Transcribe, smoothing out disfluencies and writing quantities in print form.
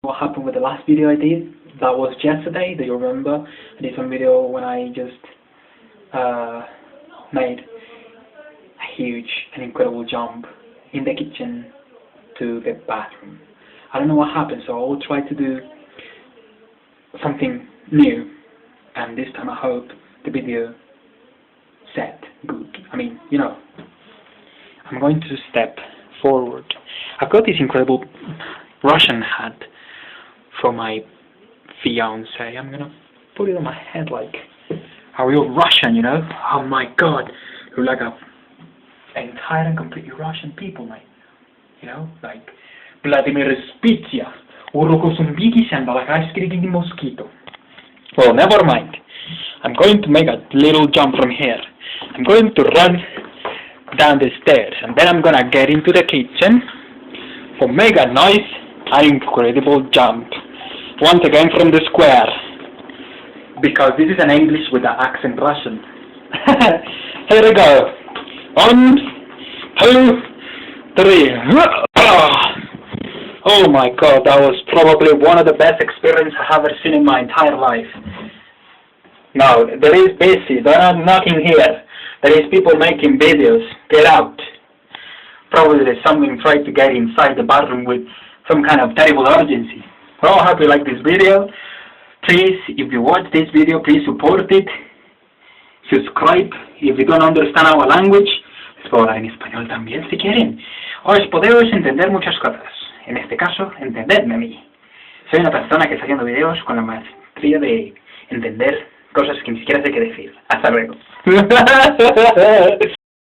what happened with the last video I did. That was yesterday, do you remember? I did some video when I just made a huge and incredible jump in the kitchen to the bathroom. I don't know what happened, so I will try to do something new, and this time I hope the video set good. I mean, you know, I'm going to step forward. I've got this incredible Russian hat from my fiance. I'm gonna put it on my head like a real Russian, you know? Oh my god, you're like a entire and completely Russian people, mate. You know, like Vladimir Spitsia, Urokosumbiki and Balakashkiri Mosquito. Well, never mind. I'm going to make a little jump from here. I'm going to run down the stairs, and then I'm gonna get into the kitchen for make a nice and incredible jump. Once again from the square, because this is an English with an accent Russian. Here we go. 1, 2, 3. Oh my god, that was probably one of the best experiences I have ever seen in my entire life. Now, there is busy, there are nothing here. There is people making videos. Get out. Probably there's someone trying to get inside the bathroom with some kind of terrible urgency. Well, I hope you like this video. Please, if you watch this video, please support it. Subscribe. If you don't understand our language, les puedo hablar en español también si quieren. Os podéis entender muchas cosas. En este caso, entendedme a mí. Soy una persona que está haciendo videos con la maestría de entender cosas que ni siquiera sé qué decir. Hasta luego.